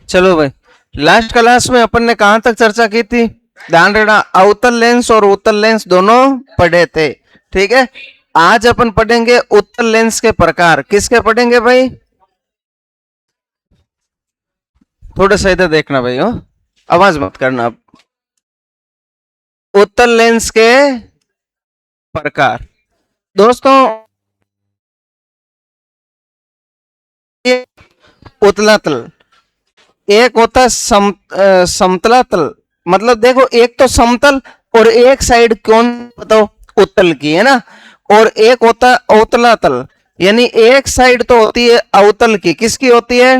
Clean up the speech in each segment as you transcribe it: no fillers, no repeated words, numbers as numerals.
चलो भाई, last class में अपन ने कहां तक चर्चा की थी? ध्यान रखना, अवतल लेंस और उत्तल लेंस दोनों पढ़े थे। ठीक है, आज अपन पढ़ेंगे उत्तल लेंस के प्रकार। किसके पढ़ेंगे भाई? थोड़ा सा इधर देखना भाई, हो आवाज मत करना आप। उत्तल लेंस के प्रकार दोस्तों, उतला तल, एक होता है समतला तल। मतलब देखो, एक तो समतल और एक साइड कौन बताओ उत्तल की है ना, और एक होता है अवतला तल, यानी एक साइड तो होती है अवतल की, किसकी होती है,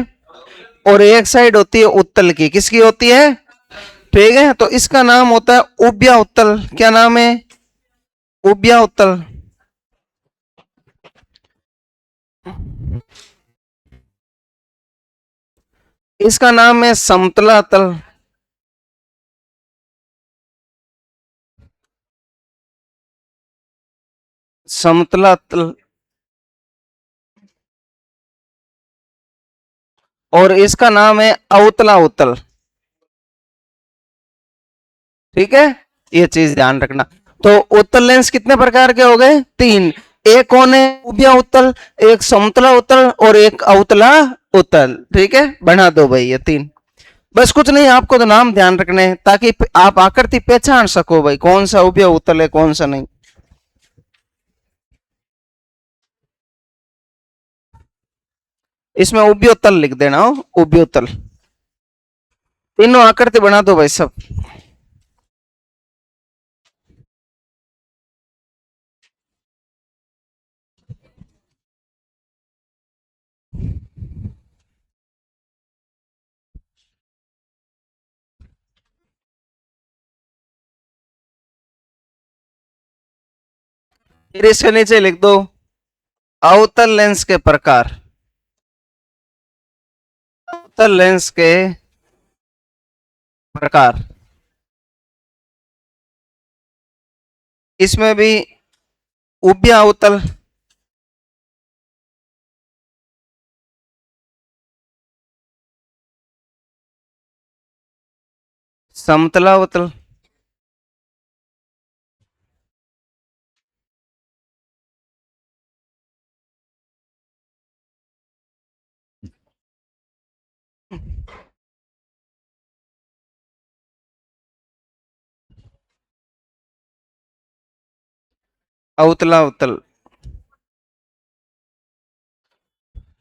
और एक साइड होती है उत्तल की, किसकी होती है। ठीक है, तो इसका नाम होता है उभया उत्तल। क्या नाम है? उभया उत्तल। इसका नाम है समतला तल। समतला तल। और इसका नाम है अवतला उत्तल। ठीक है, ये चीज ध्यान रखना। तो उत्तल लेंस कितने प्रकार के हो गए? तीन। एक कौन है? उभया उत्तल, एक समतला उत्तल और एक अवतला उत्तल। ठीक है, बना दो भाई ये तीन। बस कुछ नहीं, आपको तो नाम ध्यान रखने हैं ताकि आप आकृति पहचान सको भाई, कौन सा उभया उत्तल है कौन सा नहीं। इसमें उभयोत्तल लिख देना हो, उभयोत्तल। तीनों आकृति बना दो भाई सब। फिर इसके नीचे लिख दो अवतल लेंस के प्रकार। अवतल लेंस के प्रकार, इसमें भी उभया अवतल, समतला अवतल, अवतला अवतल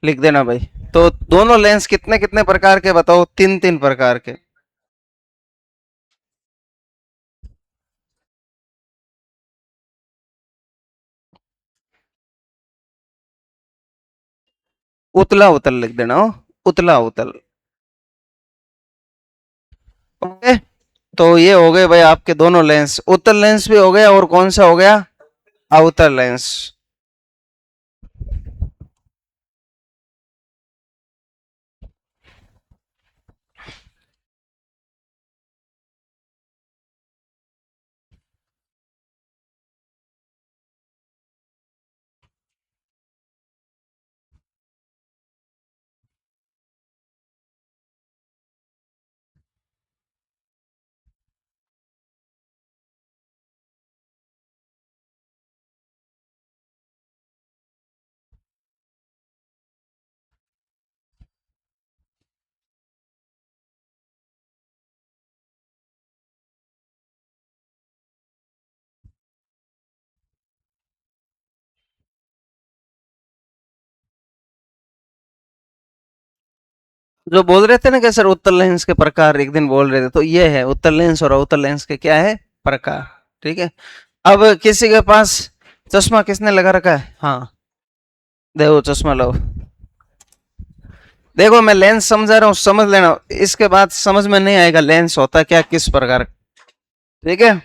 लिख देना भाई। तो दोनों लेंस कितने कितने प्रकार के बताओ? तीन तीन प्रकार के। उतला उतल लिख देना हो, उतला उतल। ओके, तो ये हो गए भाई आपके दोनों लेंस। उत्तल लेंस भी हो गया, और कौन सा हो गया? अवतल लेंस। जो बोल रहे थे ना कि सर उत्तल लेंस के प्रकार, एक दिन बोल रहे थे, तो ये है उत्तल लेंस और अवतल लेंस के क्या है? प्रकार। ठीक है, अब किसी के पास चश्मा किसने लगा रखा है? हाँ, देखो चश्मा लो। देखो मैं लेंस समझा रहा हूँ, समझ लेना, इसके बाद समझ में नहीं आएगा लेंस होता क्या, किस प्रकार। ठीक है,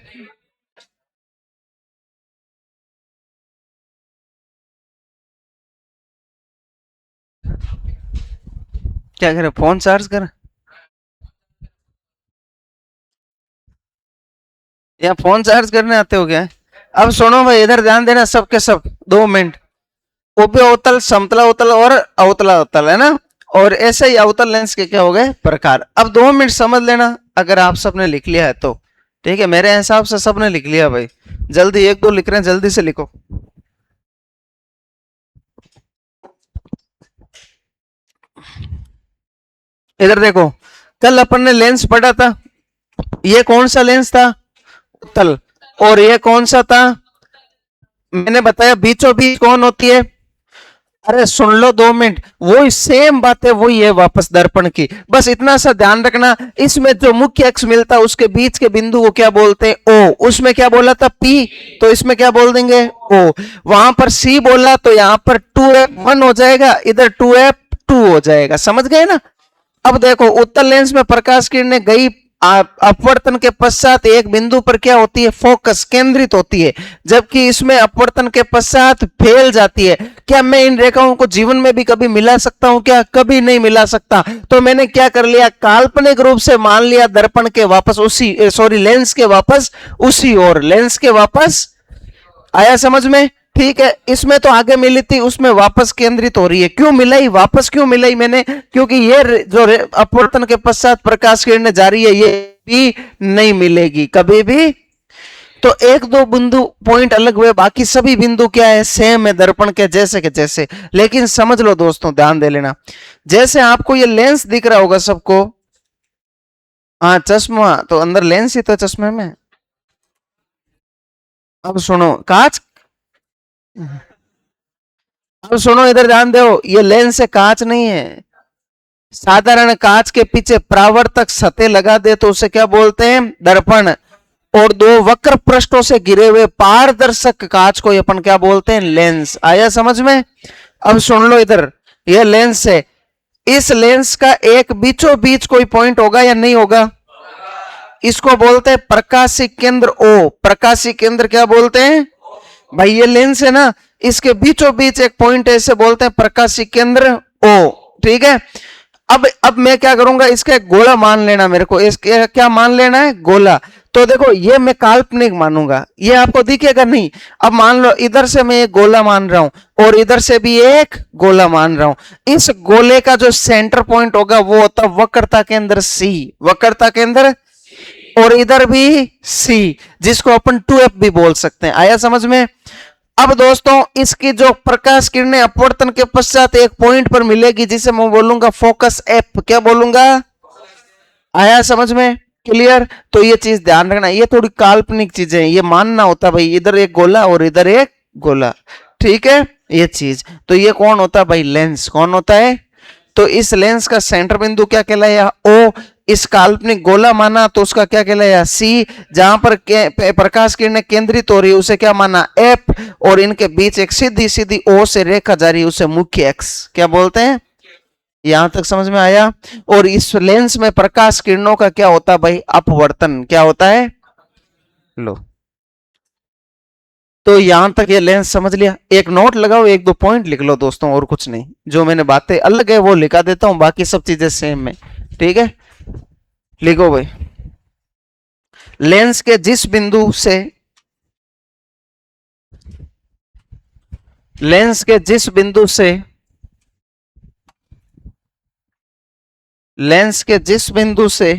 क्या करे, फोन चार्ज कर या फोन चार्ज करने आते हो क्या? अब सुनो भाई, इधर ध्यान देना सबके सब, 2 मिनट। उभय अवतल, समतला अवतल और अवतला अवतल है ना। और ऐसे ही अवतल लेंस के क्या हो गए प्रकार। अब 2 मिनट समझ लेना अगर आप सबने लिख लिया है तो ठीक है, मेरे हिसाब से सबने लिख लिया भाई। जल्दी, 1 2 लिख रहे हैं, जल्दी से लिखो। इधर देखो, कल अपन ने लेंस पढ़ा था, ये कौन सा लेंस था, उत्तल। और ये कौन सा था, मैंने बताया बीचों बीच कौन होती है। अरे सुन लो 2 मिनट, वही सेम बात है, वही है वापस दर्पण की। बस इतना सा ध्यान रखना, इसमें जो मुख्य अक्ष मिलता है उसके बीच के बिंदु को क्या बोलते हैं, ओ। उसमें क्या बोला था, पी, तो इसमें क्या बोल देंगे, ओ। वहां पर सी बोला तो यहां पर 2f1 हो जाएगा, इधर 2f2 हो जाएगा। समझ गए ना। अब देखो, उत्तल लेंस में प्रकाश किरणें गई अपवर्तन के पश्चात एक बिंदु पर क्या होती है, फोकस, केंद्रित होती है। जबकि इसमें अपवर्तन के पश्चात फैल जाती है। क्या मैं इन रेखाओं को जीवन में भी कभी मिला सकता हूं, क्या कभी नहीं मिला सकता। तो मैंने क्या कर लिया, काल्पनिक रूप से मान लिया दर्पण के वापस उसी, सॉरी लेंस के वापस उसी और, लेंस के वापस। आया समझ में। ठीक है, इसमें तो आगे मिली थी, उसमें वापस केंद्रित हो रही है। क्यों मिलाई, वापस क्यों मिलाई मैंने, क्योंकि ये जो अपवर्तन के पश्चात प्रकाश किरणें जा रही है, ये भी नहीं मिलेगी कभी भी। तो 1 2 बिंदु पॉइंट अलग हुए, बाकी सभी बिंदु क्या है, सेम है दर्पण के जैसे के जैसे। लेकिन समझ लो दोस्तों, ध्यान दे लेना, जैसे आपको ये लेंस दिख रहा होगा सबको, हाँ चश्मा तो अंदर लेंस ही तो चश्मे में। अब सुनो, कांच, अब सुनो इधर ध्यान दो, ये लेंस है, कांच नहीं है। साधारण कांच के पीछे परावर्तक सतह लगा दे तो उसे क्या बोलते हैं, दर्पण। और 2 वक्र पृष्ठों से घिरे हुए पारदर्शक कांच को अपन क्या बोलते हैं, लेंस। आया समझ में। अब सुन लो इधर, यह लेंस है, इस लेंस का एक बीचों बीच कोई पॉइंट होगा या नहीं होगा, इसको बोलते हैं प्रकाशी केंद्र, ओ। प्रकाशी केंद्र क्या बोलते हैं भाई, ये लेंस है ना, इसके बीचों बीच एक पॉइंट है, इसे बोलते हैं प्रकाशी केंद्र, ओ। ठीक है। अब मैं क्या करूंगा, इसका एक गोला मान लेना मेरे को, इसके क्या मान लेना है, गोला। तो देखो, ये मैं काल्पनिक मानूंगा, ये आपको दिखेगा नहीं। अब मान लो इधर से मैं एक गोला मान रहा हूं और इधर से भी एक गोला मान रहा हूं। इस गोले का जो सेंटर पॉइंट होगा वो होता वक्रता केंद्र सी, वक्रता केंद्र। और इधर भी सी, जिसको अपन 2f भी बोल सकते हैं। आया समझ में। अब दोस्तों, इसकी जो प्रकाश किरणें अपवर्तन के पश्चात एक पॉइंट पर मिलेगी, जिसे मैं बोलूंगा फोकस एफ। क्या बोलूंगा, आया समझ में, क्लियर। तो ये चीज ध्यान रखना, ये थोड़ी काल्पनिक चीजें हैं, ये मानना होता भाई, इधर एक गोला और इधर एक गोला। ठीक है, ये चीज। तो ये कौन होता है भाई, लेंस। कौन होता है, तो इस लेंस का सेंटर बिंदु क्या कहलाया, ओ। इस काल्पनिक गोला माना तो उसका क्या कहलाया, सी। जहां पर प्रकाश किरणें केंद्रित हो रही है उसे क्या माना, एफ। और इनके बीच एक सीधी सीधी ओ से रेखा जा रही है, उसे मुख्य एक्स क्या बोलते हैं। यहां तक समझ में आया। और इस लेंस में प्रकाश किरणों का क्या होता है भाई, अपवर्तन। क्या होता है, लो। तो यहां तक ये लेंस समझ लिया। एक नोट लगाओ, 1 2 पॉइंट लिख लो दोस्तों, और कुछ नहीं। जो मैंने बातें अलग है वो लिखा देता हूं, बाकी सब चीजें सेम है। ठीक है, लिखो भाई, लेंस के जिस बिंदु से, लेंस के जिस बिंदु से, लेंस के जिस बिंदु से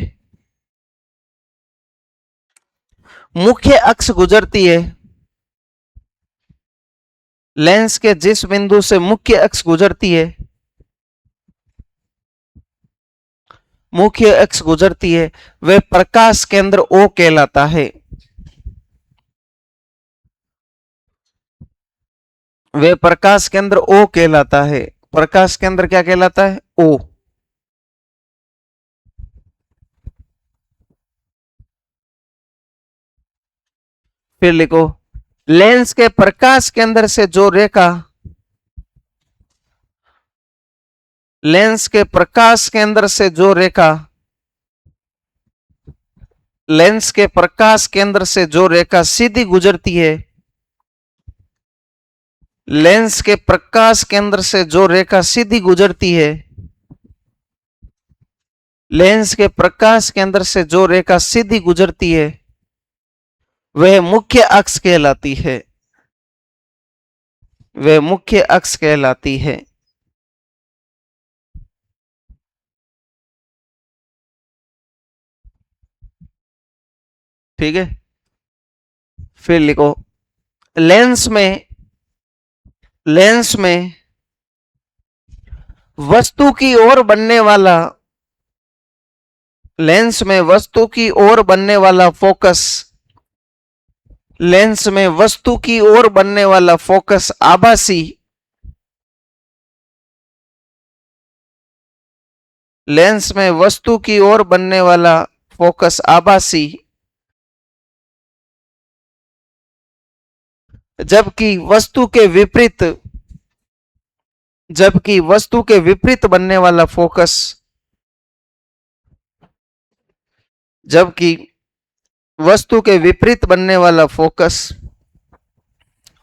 मुख्य अक्ष गुजरती है, लेंस के जिस बिंदु से मुख्य अक्ष गुजरती है, मुख्य अक्ष गुजरती है, वह प्रकाश केंद्र ओ कहलाता है। वह प्रकाश केंद्र ओ कहलाता है। प्रकाश केंद्र क्या कहलाता है, ओ। फिर लिखो, लेंस के प्रकाश केंद्र से जो रेखा, लेंस के प्रकाश केंद्र से जो रेखा, लेंस के प्रकाश केंद्र से जो रेखा सीधी गुजरती है, लेंस के प्रकाश केंद्र से जो रेखा सीधी गुजरती है, लेंस के प्रकाश केंद्र से जो रेखा सीधी गुजरती है, वह मुख्य अक्ष कहलाती है। वह मुख्य अक्ष कहलाती है। ठीक है, फिर लिखो लेंस में, लेंस में वस्तु की ओर बनने वाला, लेंस में वस्तु की ओर बनने वाला फोकस, लेंस में वस्तु की ओर बनने वाला फोकस आभासी, लेंस में वस्तु की ओर बनने वाला फोकस आभासी, जबकि वस्तु के विपरीत, जबकि वस्तु के विपरीत बनने वाला फोकस, जबकि वस्तु के विपरीत बनने वाला फोकस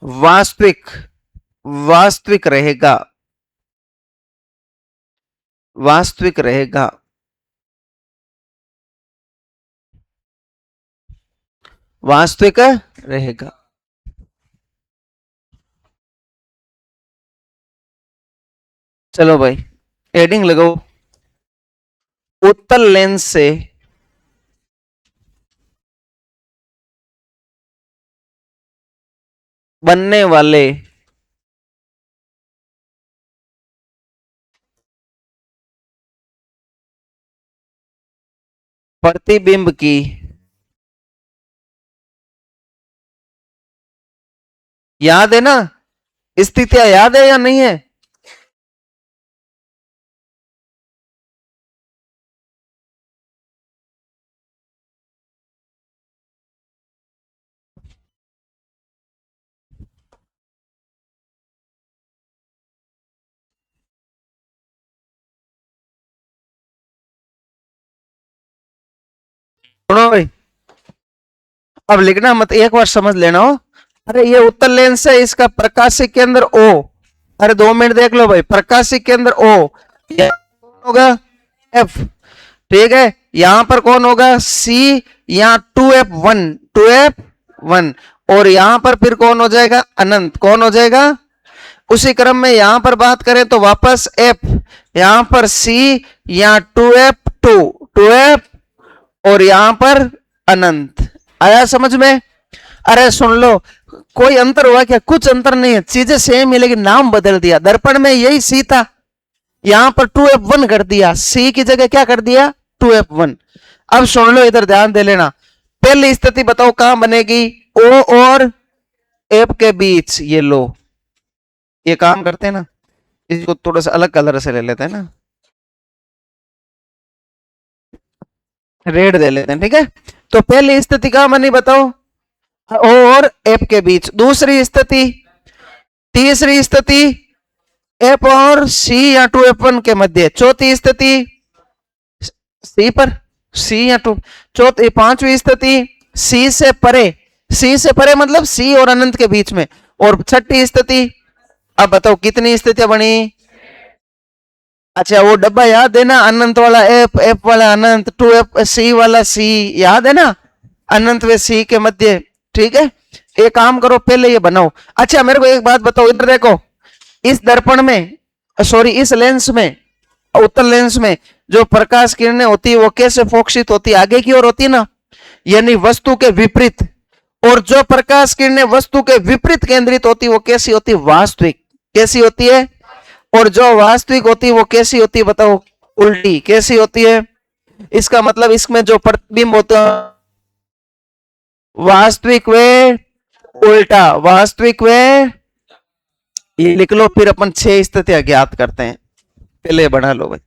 वास्तविक, वास्तविक रहेगा, वास्तविक रहेगा, वास्तविक रहेगा। चलो भाई एडिंग लगाओ। उत्तल लेंस से बनने वाले प्रतिबिंब की याद है ना, स्थितियां याद है या नहीं है? सुनो भाई, अब लिखना मत, एक बार समझ लेना हो। अरे ये उत्तल लेंस है, इसका प्रकाशीय केंद्र ओ, अरे 2 मिनट देख लो भाई, प्रकाशीय केंद्र ओ, कौन होगा? एफ। ठीक है, यहां पर कौन होगा? सी, या 2f1, 2f1, और यहां पर फिर कौन हो जाएगा? अनंत। कौन हो जाएगा? उसी क्रम में यहां पर बात करें तो वापस एफ, यहां पर सी, या 2f2, 2f, और यहां पर अनंत। आया समझ में? अरे सुन लो, कोई अंतर हुआ क्या? कुछ अंतर नहीं है, चीजें सेम है लेकिन नाम बदल दिया। दर्पण में यही सी था, यहां पर 2f1 कर दिया, सी की जगह क्या कर दिया? 2f1। अब सुन लो, इधर ध्यान दे लेना। पहली स्थिति बताओ कहां बनेगी? ओ और एफ के बीच। ये लो, ये काम करते हैं ना, इसको थोड़ा सा अलग कलर से ले लेते हैं ना, रेड दे लेते हैं, ठीक है। तो पहली स्थिति कहां बनी बताओ? ओ और एफ के बीच। दूसरी स्थिति, तीसरी स्थिति एफ और सी या 2f1 के मध्य। चौथी स्थिति सी पर, सी या 2। चौथी, पांचवी स्थिति सी से परे, सी से परे मतलब सी और अनंत के बीच में। और छठी स्थिति, अब बताओ कितनी स्थितियां बनी? अच्छा वो डब्बा याद है ना, अनंत वाला एफ, एफ वाला अनंत, 2f, सी वाला सी, याद है ना, अनंत व सी के मध्य। ठीक है, एक काम करो पहले ये बनाओ। अच्छा मेरे को एक बात बताओ, इधर देखो, इस दर्पण में, सॉरी इस लेंस में, उत्तल लेंस में जो प्रकाश किरणें होती है वो कैसे फोकसित होती है? आगे की ओर होती है ना, यानी वस्तु के विपरीत। और जो प्रकाश किरणें वस्तु के विपरीत केंद्रित होती है वो कैसी होती है? वास्तविक। कैसी होती है? और जो वास्तविक होती है वो कैसी होती है बताओ? उल्टी। कैसी होती है? इसका मतलब इसमें जो प्रतिबिंब होता है वास्तविक वे उल्टा, वास्तविक वे, ये लिख लो। फिर अपन 6 स्थितियां ज्ञात करते हैं, पहले बढ़ा लो भाई।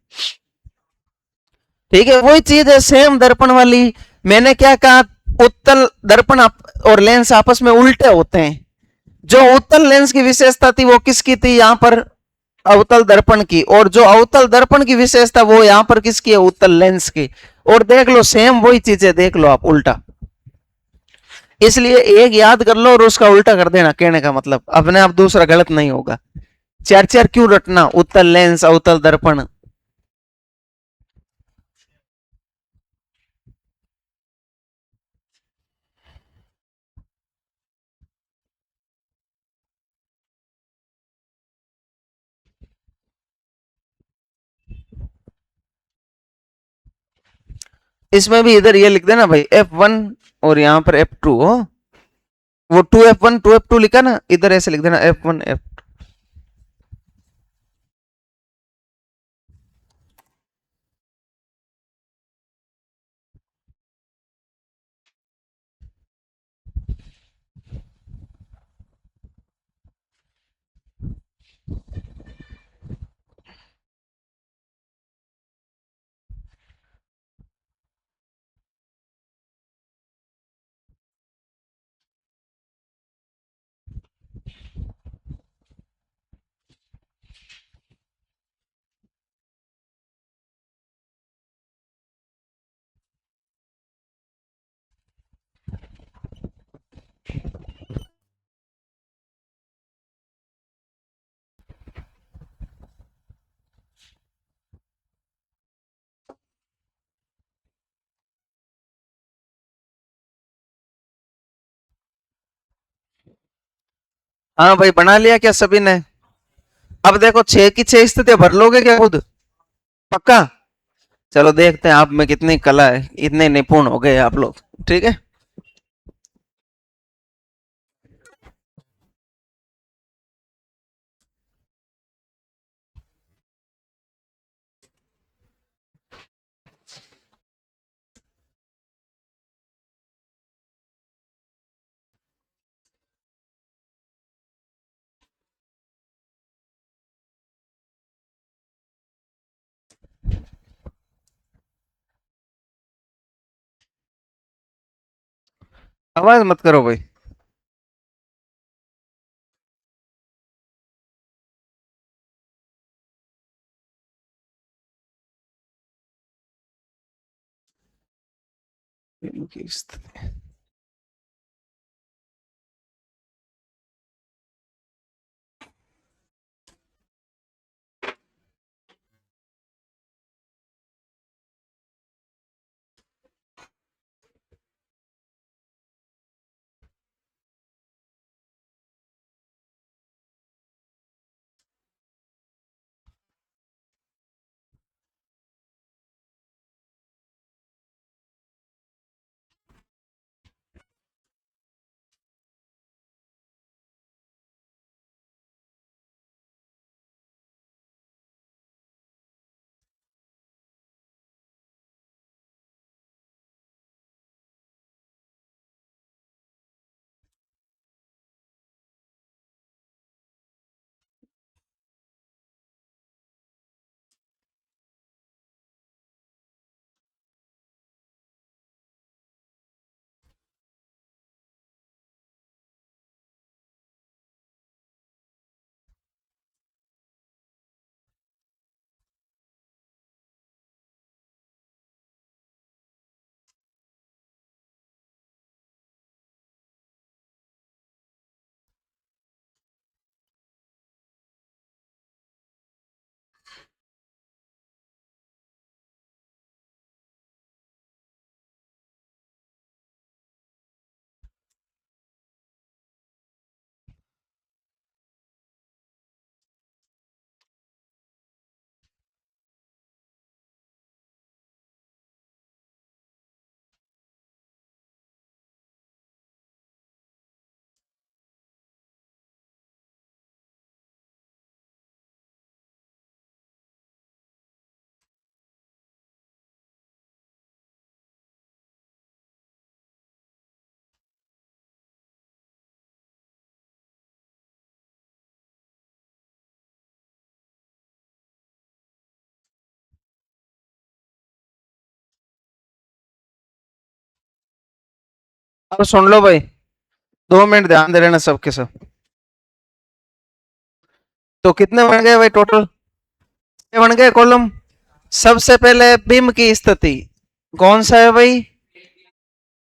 ठीक है, वही चीज है सेम दर्पण वाली। मैंने क्या कहा? उत्तल दर्पण और लेंस आपस में उल्टे होते हैं। जो उत्तल लेंस की विशेषता थी वो किसकी थी? यहां पर अवतल दर्पण की। और जो अवतल दर्पण की विशेषता वो यहां पर किसकी है? उत्तल लेंस की। और देख लो सेम वही चीजें देख लो आप उल्टा। इसलिए एक याद कर लो और उसका उल्टा कर देना, कहने का मतलब अपने आप दूसरा गलत नहीं होगा। चार चार क्यों रटना? उत्तल लेंस, अवतल दर्पण। इसमें भी इधर ये लिख देना भाई F1 और यहाँ पर F2 हो, वो 2F1 2F2 लिखा ना, इधर ऐसे लिख देना F1 F। हाँ भाई बना लिया क्या सभी ने? अब देखो 6 की 6 स्थितियां भर लोगे क्या खुद? पक्का? चलो देखते हैं आप में कितनी कला है, इतने निपुण हो गए आप लोग। ठीक है, आवाज मत करो भाई। इनकी स्थिति- अब सुन लो भाई, 2 मिनट ध्यान दे लेना सबके सब। तो कितने बन गए भाई टोटल? कितने बन गए कॉलम? सबसे पहले बिंब की स्थिति कौन सा है भाई?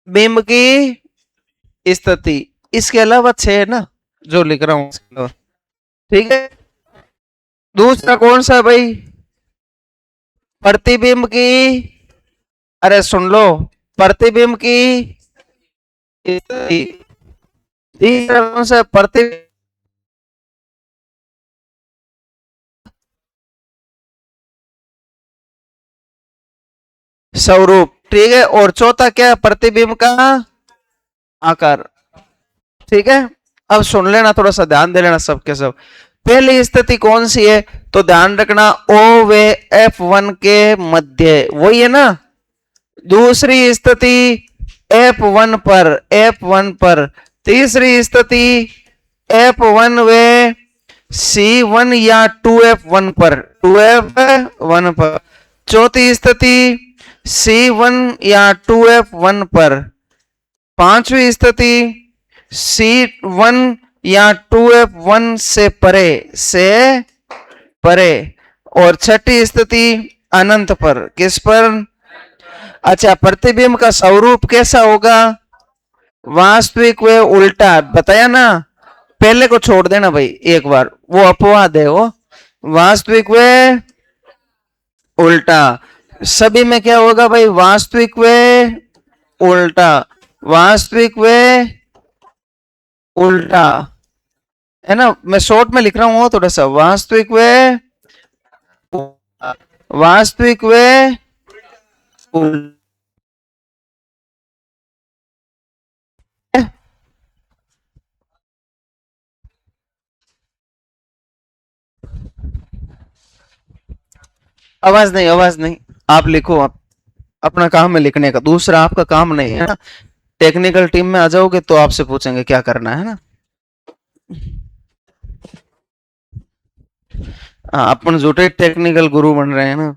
बिंब की स्थिति, इसके अलावा 6 है ना जो लिख रहा हूं इसके अलावा। ठीक है, दूसरा कौन सा है भाई? प्रतिबिंब की, अरे सुन लो, प्रतिबिंब की स्थिति। तीसरा कौन सा? प्रति स्वरूप, ठीक है। और चौथा क्या है, प्रतिबिंब का आकार, ठीक है। अब सुन लेना, थोड़ा सा ध्यान दे लेना सबके सब। पहली स्थिति कौन सी है, तो ध्यान रखना ओ वे F1 के मध्य, वही है ना। दूसरी स्थिति F1 पर, F1 पर। तीसरी स्थिति F1 वे C1 या 2F1 पर, 2F1 पर। चौथी स्थिति C1 या 2F1 पर। पांचवी स्थिति C1 या 2F1 से परे, से परे। और छठी स्थिति अनंत पर, किस पर। अच्छा, प्रतिबिंब का स्वरूप कैसा होगा, वास्तविक व उल्टा, बताया ना। पहले को छोड़ देना भाई एक बार, वो अपवाद है वो। वास्तविक व उल्टा, सभी में क्या होगा भाई, वास्तविक व उल्टा, वास्तविक व उल्टा, है ना। मैं शॉर्ट में लिख रहा हूं थोड़ा सा, वास्तविक व वास्तविक व उल्टा। आवाज नहीं, आवाज नहीं। आप लिखो, आप अपना काम है लिखने का, दूसरा आपका काम नहीं है ना। टेक्निकल टीम में आ जाओगे तो आपसे पूछेंगे क्या करना है ना। हाँ, अपन झूठे टेक्निकल गुरु बन रहे हैं ना।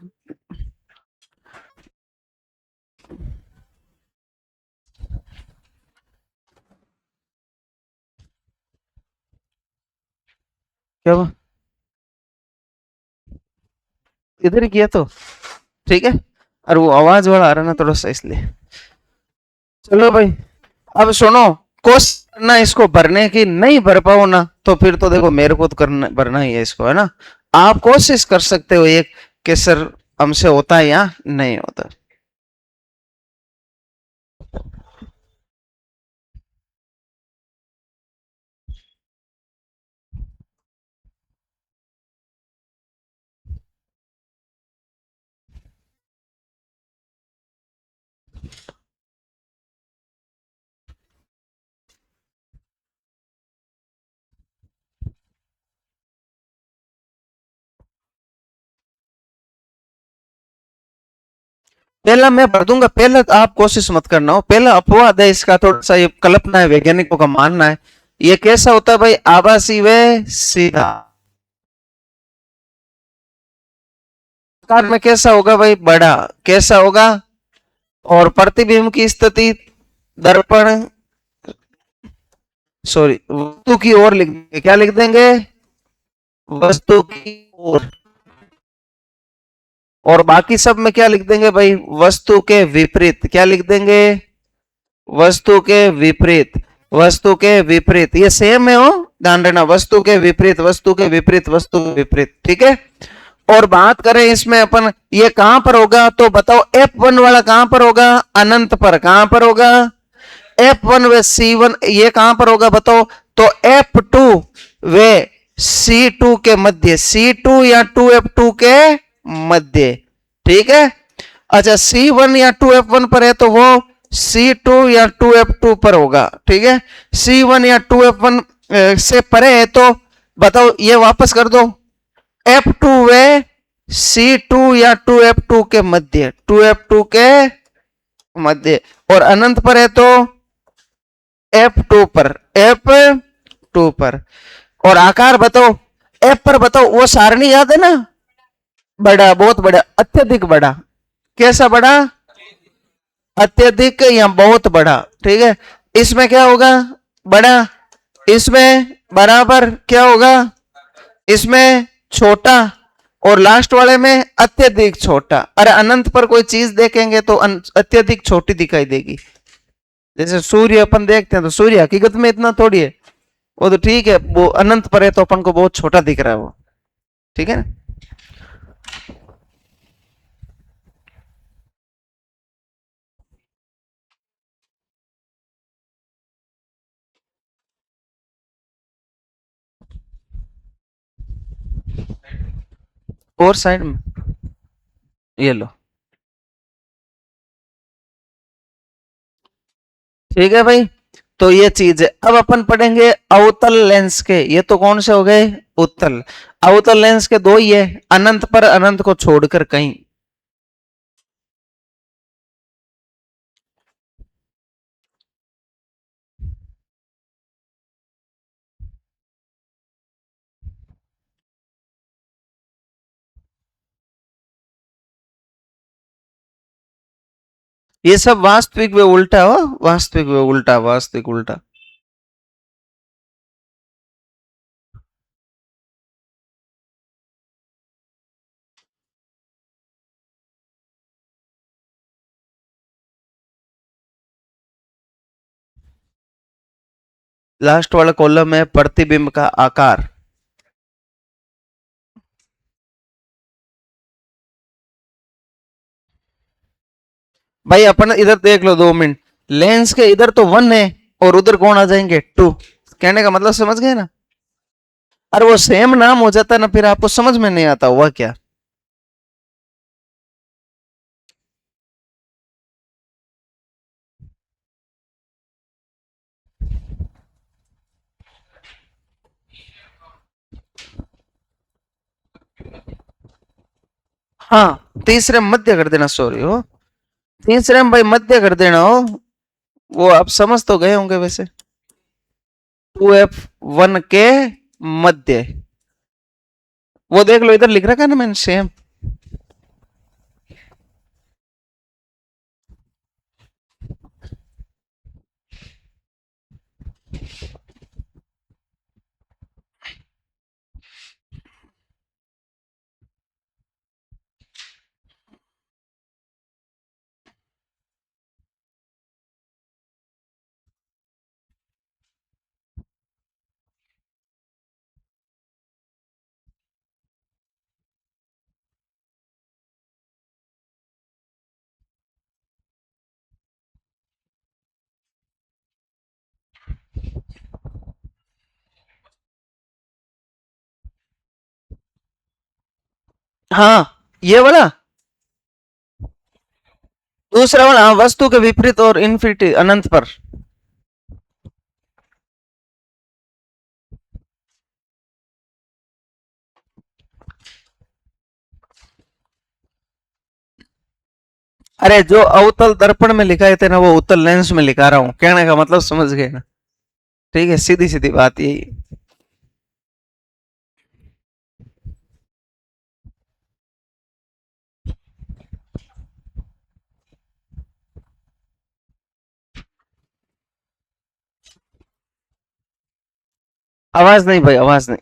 क्या हुआ? इधर ही किया तो ठीक है। और वो आवाज वाला आ रहा ना थोड़ा सा, इसलिए। चलो भाई, अब सुनो, कोशिश करना इसको भरने की, नहीं भर पाओ ना तो फिर तो देखो मेरे को तो करना, भरना ही है इसको, है ना। आप कोशिश कर सकते हो एक, कि सर हमसे होता है या नहीं होता। पहला मैं भर दूंगा, पहला आप कोशिश मत करना हो, पहला अपवाद है इसका, थोड़ा सा ये कल्पना है, वैज्ञानिकों का मानना है। ये कैसा होता है भाई, आभासी व सीधा आकार में कैसा होगा भाई, बड़ा, कैसा होगा। और प्रतिबिंब की स्थिति दर्पण, सॉरी, वस्तु की ओर लिख देंगे, क्या लिख देंगे, वस्तु की ओर। और बाकी सब में क्या लिख देंगे भाई, वस्तु के विपरीत, क्या लिख देंगे, वस्तु के विपरीत, वस्तु के विपरीत। ये सेम है हो, ध्यान रखना, वस्तु के विपरीत, वस्तु के विपरीत, वस्तु के विपरीत, ठीक है। और बात करें इसमें अपन, ये कहां पर होगा, तो बताओ F1 वाला कहां पर होगा, अनंत पर। कहां पर होगा, F1 वे C1, ये कहां पर होगा बताओ, तो F2 वे C2 के मध्य, C2 या 2F2 के मध्य, ठीक है। अच्छा, C1 या 2F1 पर है तो वो C2 या 2F2 पर होगा, ठीक है। C1 या 2F1 से परे है तो बताओ, ये वापस कर दो, F2 वे C2 या 2F2 के मध्य, 2F2 के मध्य। और अनंत पर है तो F2 पर, F2 पर। और आकार बताओ, F पर बताओ, वो सारणी याद है ना, बड़ा, बहुत बड़ा, अत्यधिक बड़ा, कैसा बड़ा, अत्यधिक या बहुत बड़ा, ठीक है। इसमें क्या होगा, बड़ा। इसमें बराबर, क्या होगा, इसमें छोटा। और लास्ट वाले में अत्यधिक छोटा। अरे अनंत पर कोई चीज देखेंगे तो अत्यधिक छोटी दिखाई देगी। जैसे सूर्य अपन देखते हैं तो सूर्य हकीकत में इतना थोड़ी है, वो तो ठीक है, वो अनंत पर है तो अपन को बहुत छोटा दिख रहा है वो, ठीक है ना। और साइड में ये लो, ठीक है भाई, तो ये चीज है। अब अपन पढ़ेंगे अवतल लेंस के। ये तो कौन से हो गए, उत्तल। अवतल लेंस के दो ही है, अनंत पर अनंत को छोड़कर कहीं। ये सब वास्तविक व उल्टा हो, वास्तविक व उल्टा, वास्तविक उल्टा। लास्ट वाला कॉलम है प्रतिबिंब का आकार। भाई अपन इधर देख लो 2 मिनट, लेंस के इधर तो 1 है और उधर कौन आ जाएंगे 2। कहने का मतलब समझ गए ना। अरे वो सेम नाम हो जाता ना, फिर आपको समझ में नहीं आता हुआ क्या। हाँ, तीसरे में मध्य कर देना, सॉरी हो, तीसरे में भाई मध्य कर देना हो। वो आप समझ तो गए होंगे वैसे। 2F1 के मध्य, वो देख लो इधर लिख रखा है ना मैंने सेम। हाँ, ये वाला दूसरा वाला, हाँ, वस्तु के विपरीत और इन्फिनिटी अनंत पर। अरे जो अवतल दर्पण में लिखा है ना, वो उत्तल लेंस में लिखा रहा हूं, कहने का मतलब समझ गए ना। ठीक है, सीधी सीधी बात यही। आवाज नहीं भाई, आवाज नहीं।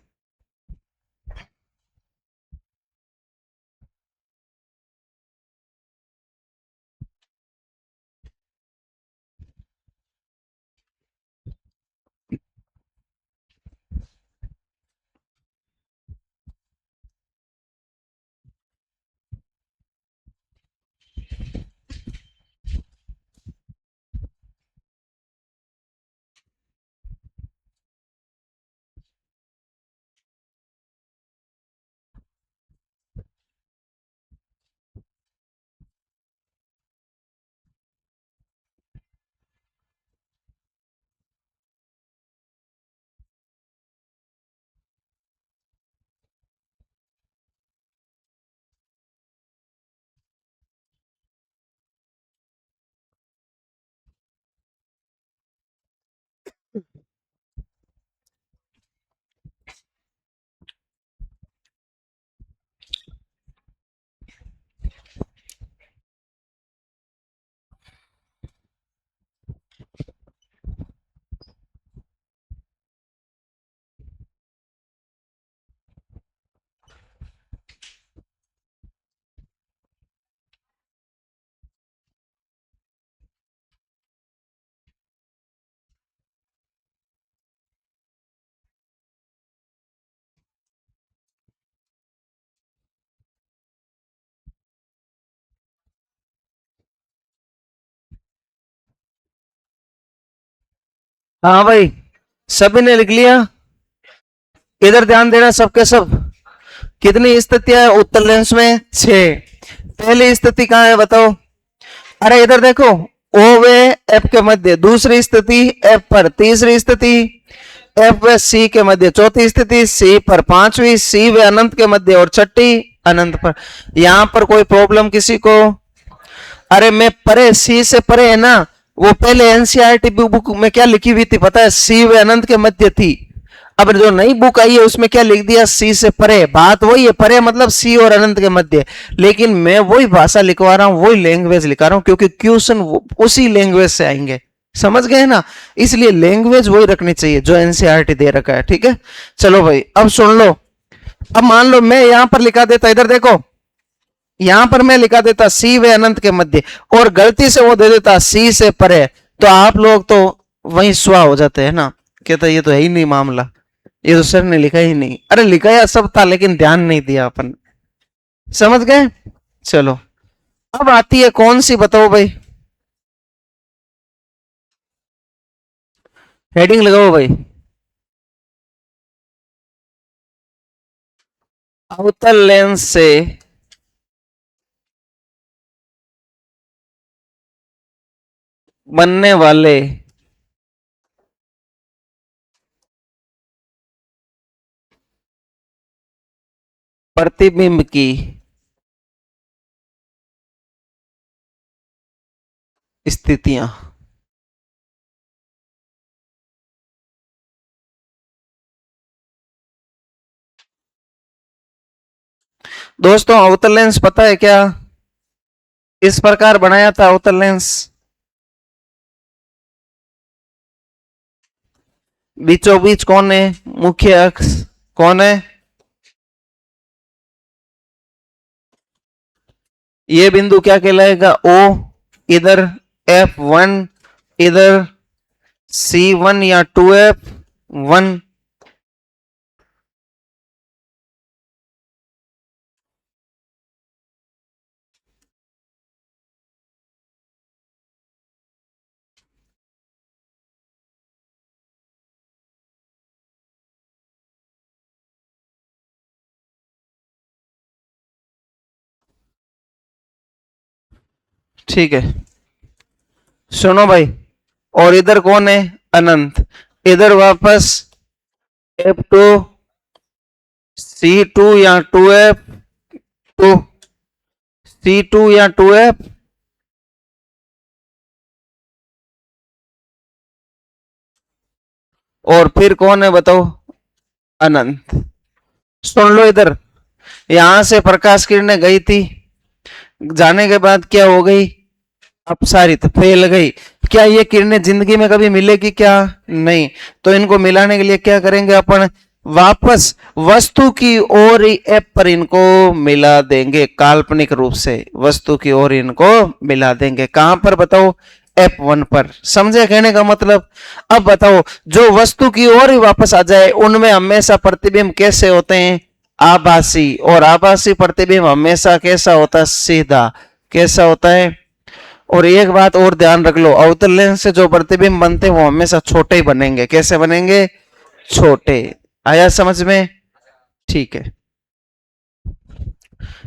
हाँ भाई, सभी ने लिख लिया। इधर ध्यान देना सबके सब। कितनी स्थितियां है उत्तल लेंस में, 6। पहली स्थिति कहाँ है बताओ। अरे इधर देखो, ओ व एफ के मध्य दूसरी स्थिति, एफ पर तीसरी स्थिति, एफ व सी के मध्य चौथी स्थिति, सी पर पांचवी, सी व अनंत के मध्य और छठी अनंत पर। यहां पर कोई प्रॉब्लम किसी को? अरे मैं परे, सी से परे है ना, वो पहले एनसीईआरटी बुक में क्या लिखी हुई थी पता है? सी व अनंत के मध्य थी। अब जो नई बुक आई है उसमें क्या लिख दिया? सी से परे। बात वही है, परे मतलब सी और अनंत के मध्य, लेकिन मैं वही भाषा लिखवा रहा हूं, वही लैंग्वेज लिखा रहा हूं, क्योंकि क्वेश्चन उसी लैंग्वेज से आएंगे। समझ गए ना? इसलिए लैंग्वेज वही रखनी चाहिए जो एनसीईआरटी दे रखा है। ठीक है, चलो भाई अब सुन लो। अब मान लो मैं यहां पर लिखा देता, इधर देखो, यहां पर मैं लिखा देता सी व अनंत के मध्य, और गलती से वो दे देता सी से परे, तो आप लोग तो वहीं स्वा हो जाते हैं ना, कहता ये तो है ही नहीं मामला, ये तो सर ने लिखा ही नहीं। अरे लिखाया सब था लेकिन ध्यान नहीं दिया अपन। समझ गए? चलो अब आती है कौन सी, बताओ भाई, हेडिंग लगाओ भाई। अवतल लेंस से बनने वाले प्रतिबिंब की स्थितियां। दोस्तों अवतल लेंस पता है क्या? इस प्रकार बनाया था अवतल लेंस। बीचों बीच कौन है? मुख्य अक्ष कौन है? ये बिंदु क्या कहलाएगा? ओ। इधर F1, इधर C1 या 2F1। ठीक है, सुनो भाई, और इधर कौन है? अनंत। इधर वापस F2, C2 या 2F2, C2 या 2F। और फिर कौन है बताओ? अनंत। सुन लो इधर, यहां से प्रकाश किरणें गई थी, जाने के बाद क्या हो गई? अपसारित, फैल गई। क्या ये किरणें जिंदगी में कभी मिलेगी क्या? नहीं। तो इनको मिलाने के लिए क्या करेंगे अपन? वापस वस्तु की ओर ही एप पर इनको मिला देंगे, काल्पनिक रूप से वस्तु की ओर इनको मिला देंगे। कहां पर बताओ? F1 पर। समझे कहने का मतलब? अब बताओ, जो वस्तु की ओर ही वापस आ जाए उनमें हमेशा प्रतिबिंब कैसे होते हैं? आभासी। और आभासी प्रतिबिंब हमेशा कैसा होता है? सीधा। कैसा होता है? और एक बात और ध्यान रख लो, अवतल लेंस से जो प्रतिबिंब बनते हैं वो हमेशा छोटे ही बनेंगे। कैसे बनेंगे? छोटे। आया समझ में? ठीक है,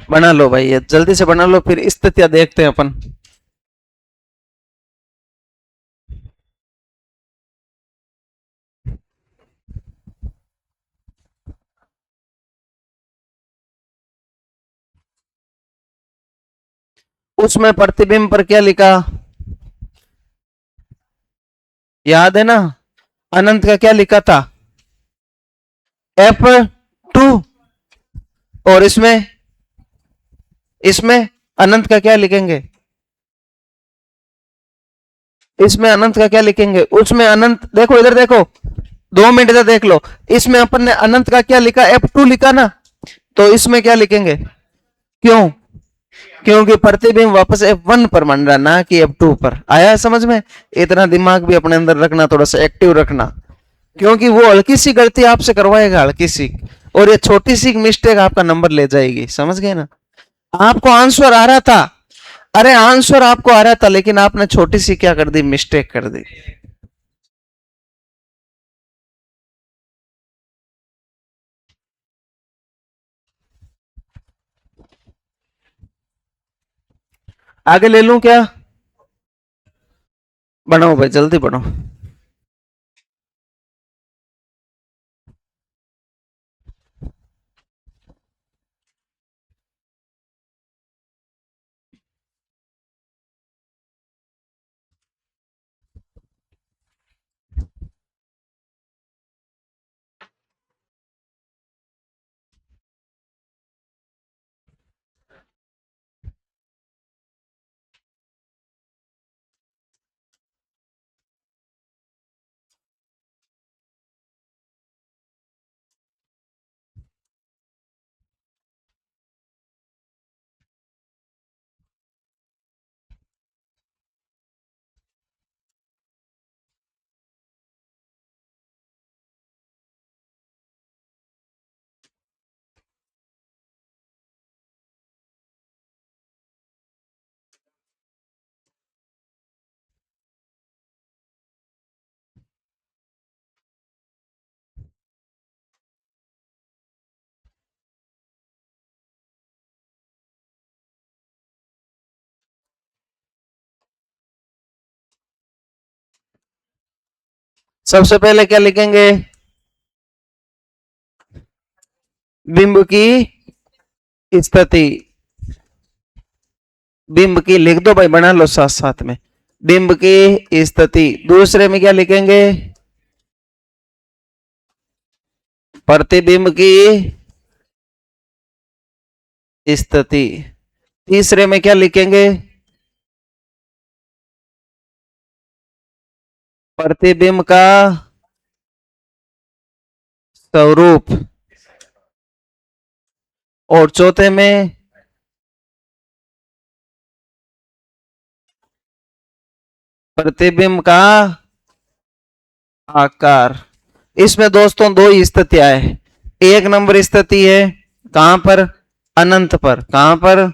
बना लो भाई, ये जल्दी से बना लो, फिर स्थितियां देखते हैं अपन। उसमें प्रतिबिंब पर क्या लिखा? याद है ना? अनंत का क्या लिखा था? F2। और इसमें, इसमें अनंत का क्या लिखेंगे? इसमें अनंत का क्या लिखेंगे? उसमें अनंत, देखो इधर देखो, 2 मिनट इधर देख लो, इसमें अपन ने अनंत का क्या लिखा? F2 लिखा ना, तो इसमें क्या लिखेंगे? क्यों? क्योंकि प्रतिबिंब वापस F1 पर बन रहा, ना कि F2 पर। आया समझ में? इतना दिमाग भी अपने अंदर रखना, थोड़ा सा एक्टिव रखना, क्योंकि वो हल्की सी गलती आपसे करवाएगा, हल्की सी, और ये छोटी सी मिस्टेक आपका नंबर ले जाएगी। समझ गए ना? आपको आंसर आ रहा था, अरे आंसर आपको आ रहा था, लेकिन आपने छोटी सी क्या कर दी? मिस्टेक कर दी। आगे ले लूं क्या? बढ़ो भाई, जल्दी बढ़ो। सबसे पहले क्या लिखेंगे? बिंब की स्थिति। बिंब की लिख दो भाई, बना लो साथ साथ में। बिंब की स्थिति। दूसरे में क्या लिखेंगे? प्रतिबिंब की स्थिति। तीसरे में क्या लिखेंगे? प्रतिबिंब का स्वरूप। और चौथे में प्रतिबिंब का आकार। इसमें दोस्तों दो स्थितियां है। एक नंबर स्थिति है कहां पर? अनंत पर। कहां पर?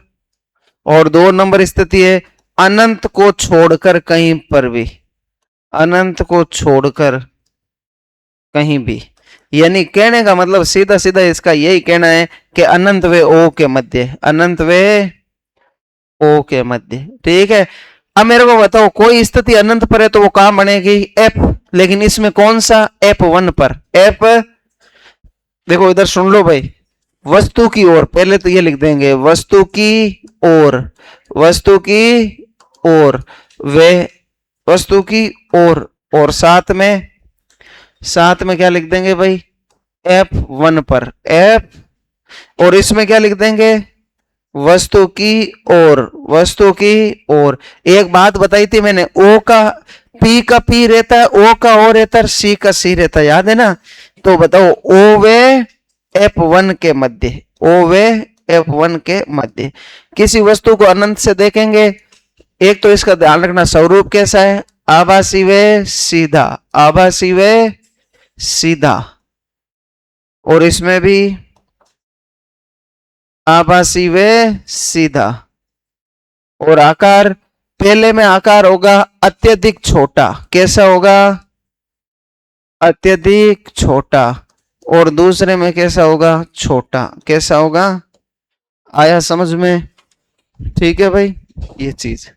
और दो नंबर स्थिति है अनंत को छोड़कर कहीं पर भी। अनंत को छोड़कर कहीं भी। यानी कहने का मतलब सीधा सीधा इसका यही कहना है कि अनंत व ओ के मध्य। अनंत व ओ के मध्य। ठीक है। अब मेरे को बताओ, कोई स्थिति अनंत पर है तो वो कहां बनेगी? एफ। लेकिन इसमें कौन सा? F1 पर। एफ, देखो इधर सुन लो भाई। वस्तु की ओर, पहले तो ये लिख देंगे वस्तु की ओर। वस्तु की ओर, वे वस्तु की ओर। और साथ में क्या लिख देंगे भाई? F1 पर। एफ। और इसमें क्या लिख देंगे? वस्तु की ओर। वस्तु की ओर। एक बात बताई थी मैंने, ओ का पी रहता है, ओ का ओ रहता है, सी का सी रहता है, याद है ना? तो बताओ, ओ वे F1 के मध्य। ओ वे F1 के मध्य। किसी वस्तु को अनंत से देखेंगे, एक तो इसका ध्यान रखना स्वरूप कैसा है? आभासी व सीधा। आभासी व सीधा। और इसमें भी आभासी व सीधा। और आकार, पहले में आकार होगा अत्यधिक छोटा। कैसा होगा? अत्यधिक छोटा। और दूसरे में कैसा होगा? छोटा। कैसा होगा? आया समझ में? ठीक है भाई, ये चीज।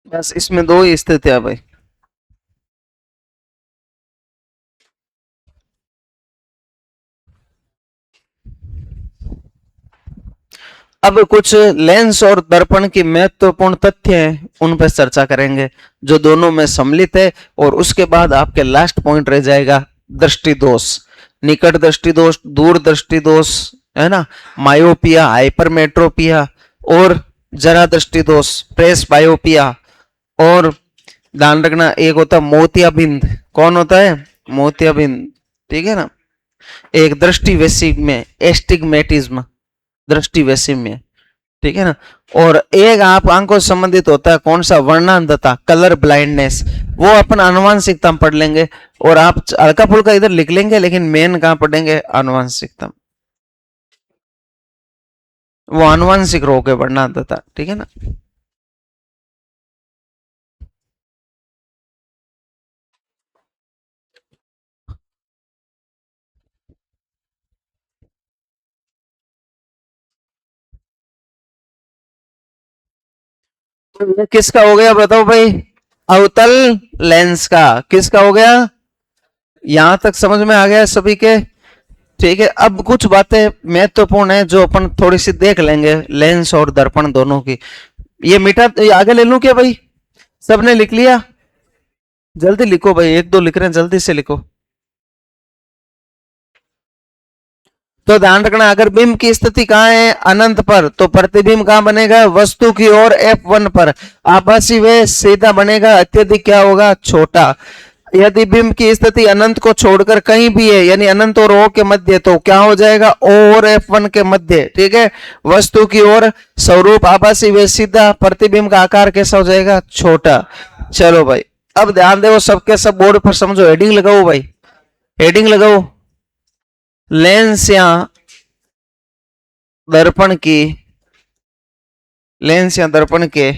बस इसमें दो ही स्थितियां भाई। अब कुछ लेंस और दर्पण की महत्वपूर्ण तथ्य हैं, उन पर चर्चा करेंगे जो दोनों में सम्मिलित है। और उसके बाद आपके लास्ट पॉइंट रह जाएगा दृष्टि दोष। निकट दृष्टि दोष, दूर दृष्टि दोष, है ना, मायोपिया, हाइपरमेट्रोपिया, और जरा दृष्टि दोष, प्रेस बायोपिया। और ध्यान रखना, एक होता है मोतियाबिंद। कौन होता है? मोतियाबिंद। ठीक है ना? एक दृष्टि वैषम्य, एस्टिग्मेटिज्म, दृष्टि वैषम्य, ठीक है ना। और एक आप आंखों से संबंधित होता है कौन सा, वर्णांधता, कलर ब्लाइंडनेस, वो अपन आनुवांशिकता में पढ़ लेंगे। और आप हल्का फुल्का इधर लिख लेंगे, लेकिन मेन कहां पढ़ेंगे, आनुवांशिकता, वो आनुवांशिक रोग है वर्णांधता, ठीक है ना। तो ये किसका हो गया बताओ भाई, अवतल लेंस का। किसका हो गया, यहां तक समझ में आ गया सभी के, ठीक है। अब कुछ बातें महत्वपूर्ण है जो अपन थोड़ी सी देख लेंगे, लेंस और दर्पण दोनों की। ये मिटा, ये आगे ले लूं क्या भाई, सबने लिख लिया, जल्दी लिखो भाई, एक दो लिख रहे हैं, जल्दी से लिखो। तो ध्यान रखना, अगर बिंब की स्थिति कहां है, अनंत पर, तो प्रतिबिंब कहां बनेगा, वस्तु की ओर F1 पर। आभासी वे सीधा बनेगा, अत्यधिक क्या होगा, छोटा। यदि बिंब की स्थिति अनंत को छोड़कर कहीं भी है, यानी अनंत और O के मध्य, तो क्या हो जाएगा, O और F1 के मध्य, ठीक है। वस्तु की ओर स्वरूप आभासी वे सीधा, प्रतिबिंब का आकार कैसा हो जाएगा, छोटा। चलो भाई, अब ध्यान दो, सबके सब बोर्ड पर समझो, हेडिंग लगाओ भाई, हेडिंग लगाओ। लेंस या दर्पण की, लेंस या दर्पण के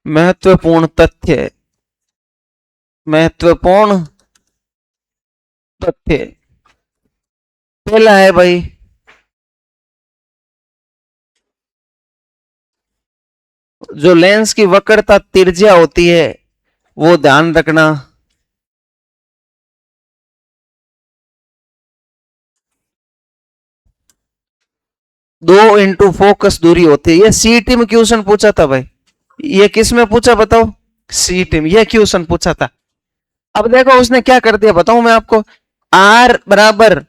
महत्वपूर्ण तथ्य, महत्वपूर्ण तथ्य, पहला है भाई, जो लेंस की वक्रता तिर्ज्या होती है, वो ध्यान रखना, 2 इंटू फोकस दूरी होती है। ये सीईटी में क्वेश्चन पूछा था भाई, ये किस में पूछा बताओ, सीईटी में ये क्वेश्चन पूछा था। अब देखो उसने क्या कर दिया बताऊं मैं आपको, आर बराबर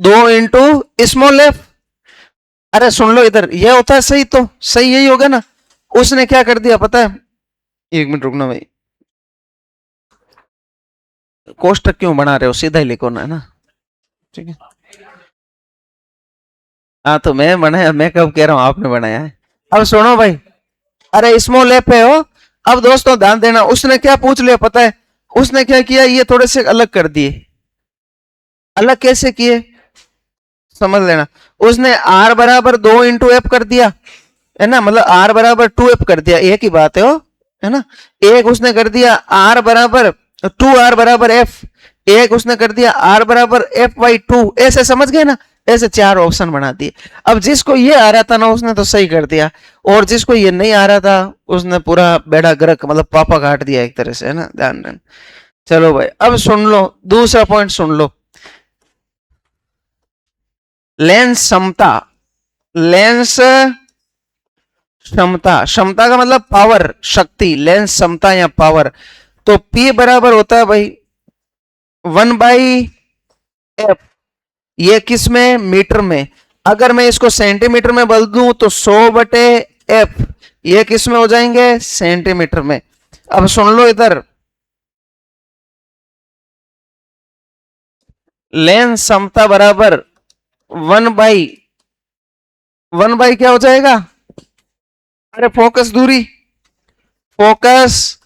2 इंटू स्मॉल एफ। अरे सुन लो इधर, ये होता है सही, तो सही यही होगा ना। उसने क्या कर दिया पता है, एक मिनट रुकना भाई, कोष्टक क्यों बना रहे हो, सीधा ही लिखो ना, है ना, ठीक है। हाँ तो मैं बनाया, मैं कब कह रहा हूं आपने बनाया है। अब सुनो भाई, अरे स्मॉल एफ है हो। अब दोस्तों ध्यान देना, उसने क्या पूछ लिया पता है, उसने क्या किया, ये थोड़े से अलग कर दिए। अलग कैसे किए समझ लेना, उसने आर बराबर 2 इंटू एफ कर दिया, है ना, मतलब आर बराबर 2 एफ कर दिया, एक ही बात है हो, है ना। एक उसने कर दिया आर बराबर 2 आर बराबर एफ, एक उसने कर दिया आर बराबर F/2, ऐसे समझ गए ना, ऐसे 4 ऑप्शन बना दिए। अब जिसको ये आ रहा था ना उसने तो सही कर दिया, और जिसको ये नहीं आ रहा था उसने पूरा बेड़ा गर्क, मतलब पापा काट दिया एक तरह से, है ना, ध्यान रखना। चलो भाई अब सुन लो, दूसरा पॉइंट सुन लो, लेंस क्षमता, लेंस क्षमता, क्षमता का मतलब पावर, शक्ति, लेंस क्षमता या पावर। तो P बराबर होता है भाई 1/f, ये किस में, मीटर में। अगर मैं इसको सेंटीमीटर में बदल दूं तो 100/f, ये किस में हो जाएंगे, सेंटीमीटर में। अब सुन लो इधर, लेंस क्षमता बराबर 1/1 क्या हो जाएगा, अरे फोकस दूरी, फोकस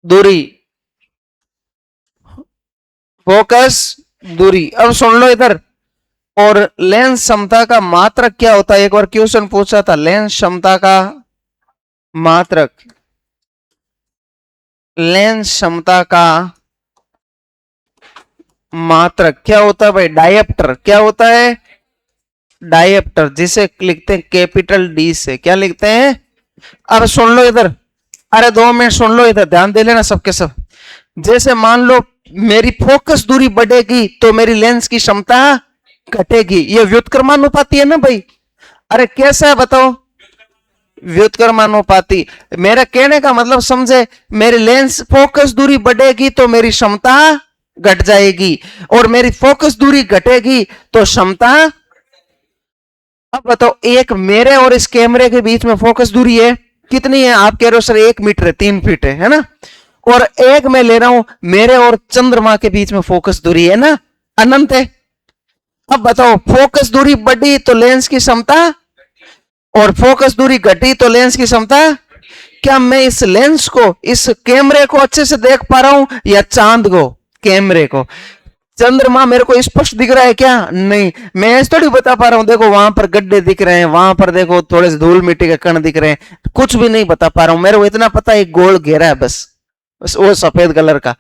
दूरी, फोकस दूरी। अब सुन लो इधर, और लेंस क्षमता का मात्रक क्या होता है, एक बार क्वेश्चन पूछा था, लेंस क्षमता का मात्रक, लेंस क्षमता का मात्रक क्या होता है भाई, डायप्टर। क्या होता है, डायप्टर, जिसे लिखते हैं कैपिटल डी से, क्या लिखते हैं। अब सुन लो इधर, अरे 2 मिनट सुन लो इधर, ध्यान दे लेना सबके सब। जैसे मान लो मेरी फोकस दूरी बढ़ेगी तो मेरी लेंस की क्षमता घटेगी, ये व्युत्क्रमानुपाती है ना भाई। अरे कैसा है बताओ, व्युत्क्रमानुपाती। मेरा कहने का मतलब समझे, मेरी लेंस फोकस दूरी बढ़ेगी तो मेरी क्षमता घट जाएगी, और मेरी फोकस दूरी घटेगी तो क्षमता। अब बताओ, एक मेरे और इस कैमरे के बीच में फोकस दूरी है, कितनी है? आप कह रहे हो सर 1 मीटर है, 3 फीट है ना? और एक मैं ले रहा हूं, मेरे और चंद्रमा के बीच में फोकस दूरी है ना अनंत है। अब बताओ, फोकस दूरी बढ़ी तो लेंस की क्षमता, और फोकस दूरी घटी तो लेंस की क्षमता। क्या मैं इस लेंस को, इस कैमरे को अच्छे से देख पा रहा हूं या चांद को? कैमरे को। चंद्रमा मेरे को स्पष्ट दिख रहा है क्या? नहीं। मैं ऐसे थोड़ी बता पा रहा हूं, देखो वहां पर गड्ढे दिख रहे हैं, वहां पर देखो थोड़े से धूल मिट्टी के कण दिख रहे हैं, कुछ भी नहीं बता पा रहा हूं। मेरे को इतना पता है एक गोल घेरा है बस वो सफेद कलर का।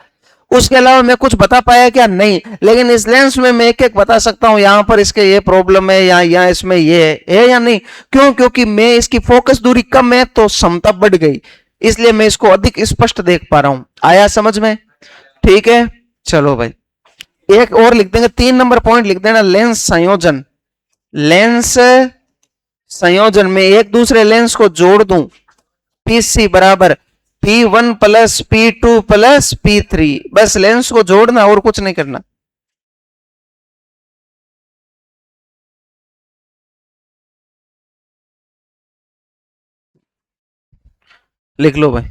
उसके अलावा मैं कुछ बता पाया क्या? नहीं। लेकिन इस लेंस में मैं एक एक बता सकता हूं, यहां पर इसके ये प्रॉब्लम है, या इसमें ये है या नहीं। क्यों? क्योंकि मैं इसकी फोकस दूरी कम है तो क्षमता बढ़ गई, इसलिए मैं इसको अधिक स्पष्ट देख पा रहा हूं। आया समझ में? ठीक है, चलो भाई एक और लिख देंगे, 3 नंबर पॉइंट लिख देना, लेंस संयोजन। लेंस संयोजन में एक दूसरे लेंस को जोड़ दूं, PC बराबर P1 plus P2 plus P3, बस लेंस को जोड़ना और कुछ नहीं करना। लिख लो भाई।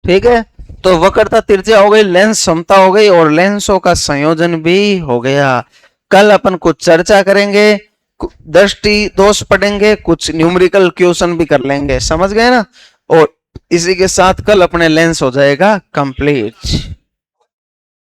ठीक है, तो वक्रता त्रिज्या हो गई, लेंस क्षमता हो गई, और लेंसों का संयोजन भी हो गया। कल अपन कुछ चर्चा करेंगे, दृष्टि दोष पढ़ेंगे, कुछ न्यूमेरिकल क्वेश्चन भी कर लेंगे, समझ गए ना? और इसी के साथ कल अपने लेंस हो जाएगा कंप्लीट।